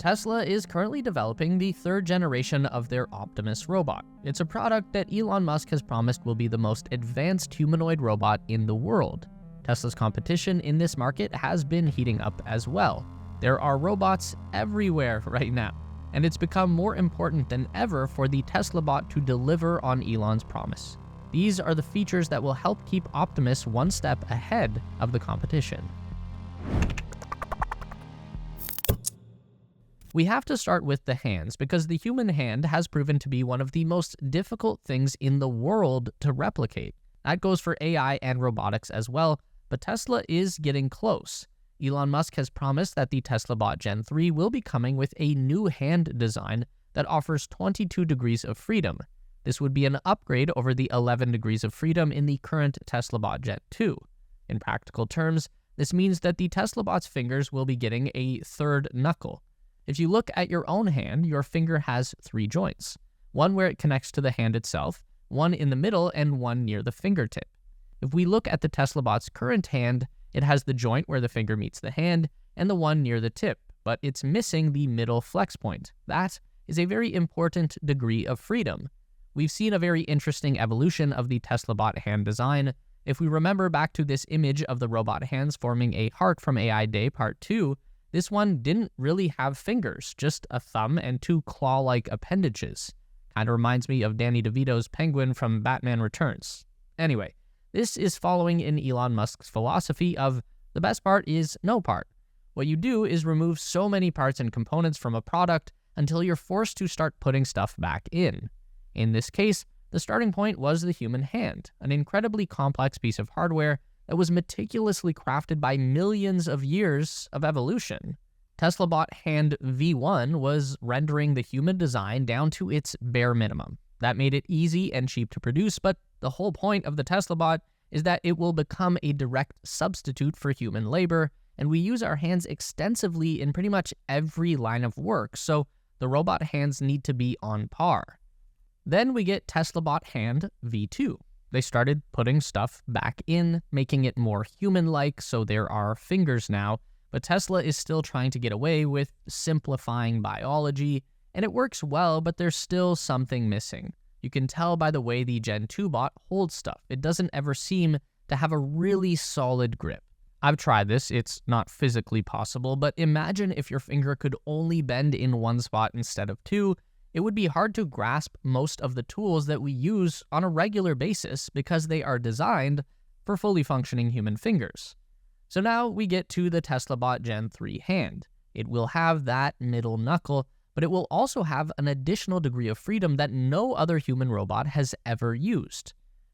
Tesla is currently developing the third generation of their Optimus robot. It's a product that Elon Musk has promised will be the most advanced humanoid robot in the world. Tesla's competition in this market has been heating up as well. There are robots everywhere right now, and it's become more important than ever for the Tesla bot to deliver on Elon's promise. These are the features that will help keep Optimus one step ahead of the competition. We have to start with the hands because the human hand has proven to be one of the most difficult things in the world to replicate. That goes for AI and robotics as well, but Tesla is getting close. Elon Musk has promised that the Tesla Bot Gen 3 will be coming with a new hand design that offers 22 degrees of freedom. This would be an upgrade over the 11 degrees of freedom in the current Tesla Bot Gen 2. In practical terms, this means that the Tesla Bot's fingers will be getting a third knuckle. If you look at your own hand, your finger has 3 joints. One where it connects to the hand itself, one in the middle, and one near the fingertip. If we look at the Tesla Bot's current hand, it has the joint where the finger meets the hand, and the one near the tip, but it's missing the middle flex point. That is a very important degree of freedom. We've seen a very interesting evolution of the Tesla Bot hand design. If we remember back to this image of the robot hands forming a heart from AI Day Part 2, this one didn't really have fingers, just a thumb and 2 claw-like appendages. Kinda reminds me of Danny DeVito's penguin from Batman Returns. Anyway, this is following in Elon Musk's philosophy of the best part is no part. What you do is remove so many parts and components from a product until you're forced to start putting stuff back in. In this case, the starting point was the human hand, an incredibly complex piece of hardware that was meticulously crafted by millions of years of evolution. Tesla Bot Hand V1 was rendering the human design down to its bare minimum. That made it easy and cheap to produce, but the whole point of the Tesla Bot is that it will become a direct substitute for human labor, and we use our hands extensively in pretty much every line of work, so the robot hands need to be on par. Then we get Tesla Bot Hand V2. They started putting stuff back in, making it more human-like, so there are fingers now, but Tesla is still trying to get away with simplifying biology, and it works well, but there's still something missing. You can tell by the way the Gen 2 bot holds stuff. It doesn't ever seem to have a really solid grip. I've tried this, it's not physically possible, but imagine if your finger could only bend in one spot instead of 2. It would be hard to grasp most of the tools that we use on a regular basis because they are designed for fully functioning human fingers. So now we get to the Tesla Bot Gen 3 hand. It will have that middle knuckle, but it will also have an additional degree of freedom that no other human robot has ever used.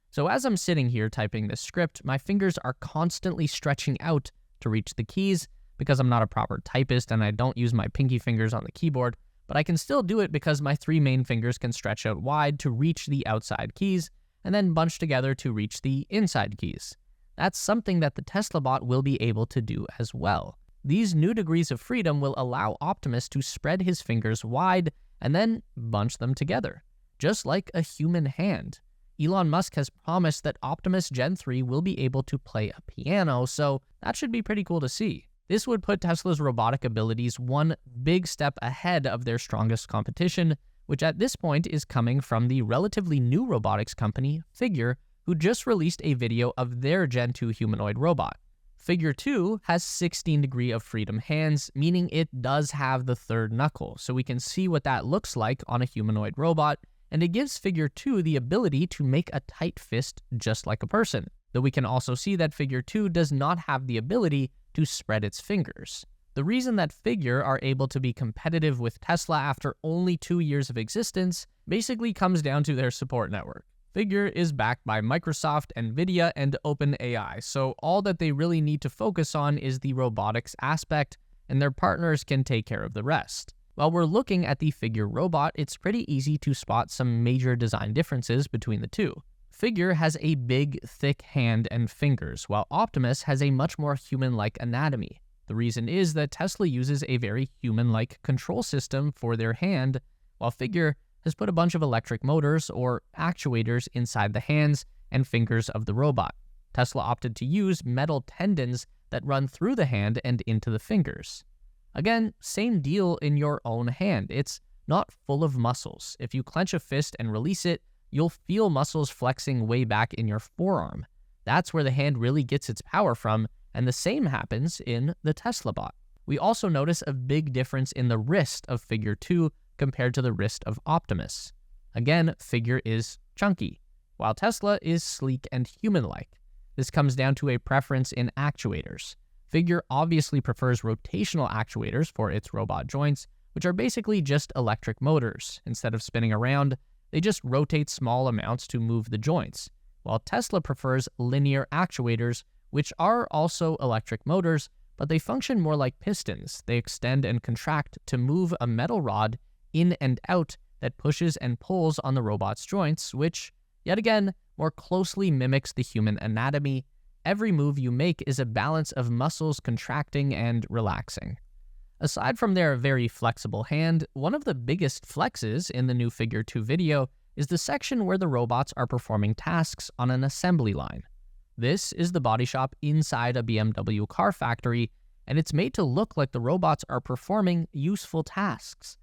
So as I'm sitting here typing this script, my fingers are constantly stretching out to reach the keys because I'm not a proper typist and I don't use my pinky fingers on the keyboard, but I can still do it because my 3 main fingers can stretch out wide to reach the outside keys and then bunch together to reach the inside keys. That's something that the Tesla Bot will be able to do as well. These new degrees of freedom will allow Optimus to spread his fingers wide and then bunch them together, just like a human hand. Elon Musk has promised that Optimus Gen 3 will be able to play a piano, so that should be pretty cool to see. This would put Tesla's robotic abilities one big step ahead of their strongest competition, which at this point is coming from the relatively new robotics company, Figure, who just released a video of their Gen 2 humanoid robot. Figure 2 has 16 degree of freedom hands, meaning it does have the third knuckle, so we can see what that looks like on a humanoid robot, and it gives Figure 2 the ability to make a tight fist just like a person, though we can also see that Figure 2 does not have the ability to spread its fingers. The reason that Figure are able to be competitive with Tesla after only 2 years of existence basically comes down to their support network. Figure is backed by Microsoft, Nvidia, and OpenAI, so all that they really need to focus on is the robotics aspect, and their partners can take care of the rest. While we're looking at the Figure robot, it's pretty easy to spot some major design differences between the two. Figure has a big, thick hand and fingers, while Optimus has a much more human-like anatomy. The reason is that Tesla uses a very human-like control system for their hand, while Figure has put a bunch of electric motors or actuators inside the hands and fingers of the robot. Tesla opted to use metal tendons that run through the hand and into the fingers. Again, same deal in your own hand. It's not full of muscles. If you clench a fist and release it, you'll feel muscles flexing way back in your forearm. That's where the hand really gets its power from, and the same happens in the Tesla bot. We also notice a big difference in the wrist of Figure 2 compared to the wrist of Optimus. Again, Figure is chunky, while Tesla is sleek and human-like. This comes down to a preference in actuators. Figure obviously prefers rotational actuators for its robot joints, which are basically just electric motors. Instead of spinning around, they just rotate small amounts to move the joints, while Tesla prefers linear actuators, which are also electric motors, but they function more like pistons. They extend and contract to move a metal rod in and out that pushes and pulls on the robot's joints, which, yet again, more closely mimics the human anatomy. Every move you make is a balance of muscles contracting and relaxing. Aside from their very flexible hand, one of the biggest flexes in the new Figure 2 video is the section where the robots are performing tasks on an assembly line. This is the body shop inside a BMW car factory, and it's made to look like the robots are performing useful tasks.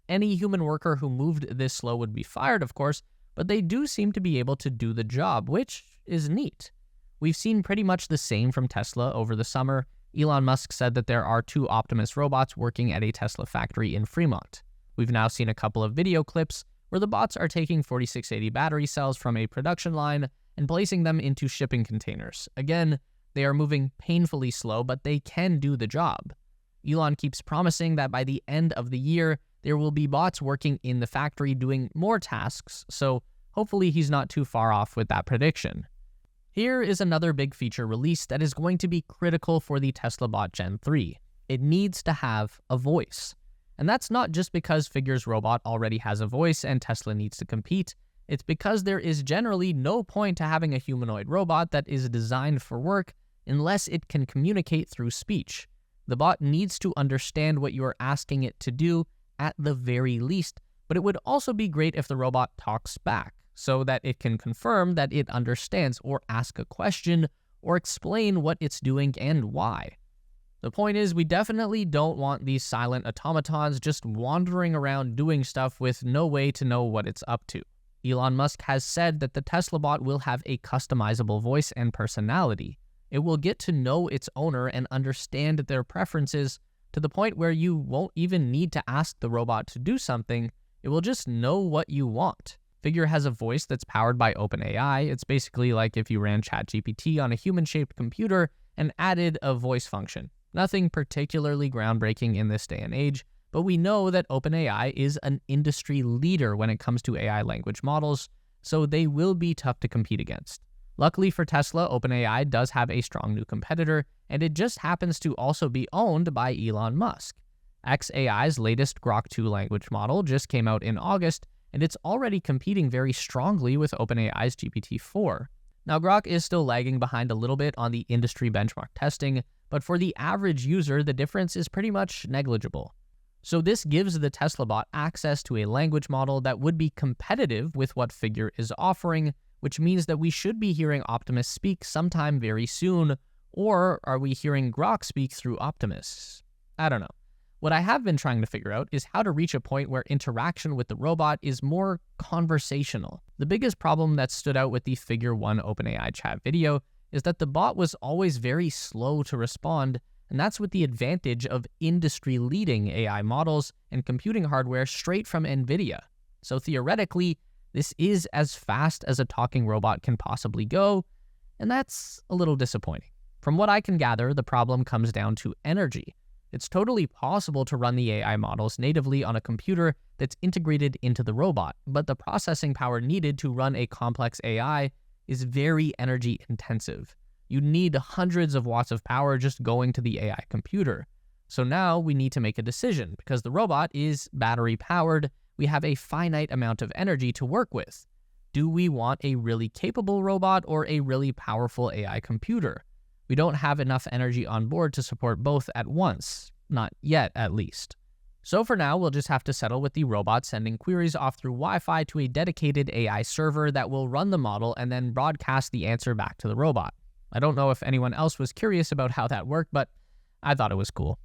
Any human worker who moved this slow would be fired, of course, but they do seem to be able to do the job, which is neat. We've seen pretty much the same from Tesla over the summer. Elon Musk said that there are 2 Optimus robots working at a Tesla factory in Fremont. We've now seen a couple of video clips where the bots are taking 4680 battery cells from a production line and placing them into shipping containers. Again, they are moving painfully slow, but they can do the job. Elon keeps promising that by the end of the year, there will be bots working in the factory doing more tasks, so hopefully he's not too far off with that prediction. Here is another big feature release that is going to be critical for the Tesla Bot Gen 3. It needs to have a voice. And that's not just because Figure's robot already has a voice and Tesla needs to compete. It's because there is generally no point to having a humanoid robot that is designed for work unless it can communicate through speech. The bot needs to understand what you are asking it to do at the very least, but it would also be great if the robot talks back, so that it can confirm that it understands or ask a question or explain what it's doing and why. The point is, we definitely don't want these silent automatons just wandering around doing stuff with no way to know what it's up to. Elon Musk has said that the Tesla bot will have a customizable voice and personality. It will get to know its owner and understand their preferences to the point where you won't even need to ask the robot to do something. It will just know what you want. Figure has a voice that's powered by OpenAI. It's basically like if you ran ChatGPT on a human-shaped computer and added a voice function. Nothing particularly groundbreaking in this day and age, but we know that OpenAI is an industry leader when it comes to AI language models, so they will be tough to compete against. Luckily for Tesla, OpenAI does have a strong new competitor, and it just happens to also be owned by Elon Musk. xAI's latest Grok 2 language model just came out in August, and it's already competing very strongly with OpenAI's GPT-4. Now, Grok is still lagging behind a little bit on the industry benchmark testing, but for the average user, the difference is pretty much negligible. So this gives the Tesla bot access to a language model that would be competitive with what Figure is offering, which means that we should be hearing Optimus speak sometime very soon, or are we hearing Grok speak through Optimus? I don't know. What I have been trying to figure out is how to reach a point where interaction with the robot is more conversational. The biggest problem that stood out with the Figure 1 OpenAI chat video is that the bot was always very slow to respond, and that's with the advantage of industry-leading AI models and computing hardware straight from NVIDIA. So theoretically, this is as fast as a talking robot can possibly go, and that's a little disappointing. From what I can gather, the problem comes down to energy. It's totally possible to run the AI models natively on a computer that's integrated into the robot, but the processing power needed to run a complex AI is very energy intensive. You need hundreds of watts of power just going to the AI computer. So now we need to make a decision. Because the robot is battery powered, we have a finite amount of energy to work with. Do we want a really capable robot or a really powerful AI computer? We don't have enough energy on board to support both at once. Not yet, at least. So for now, we'll just have to settle with the robot sending queries off through Wi-Fi to a dedicated AI server that will run the model and then broadcast the answer back to the robot. I don't know if anyone else was curious about how that worked, but I thought it was cool.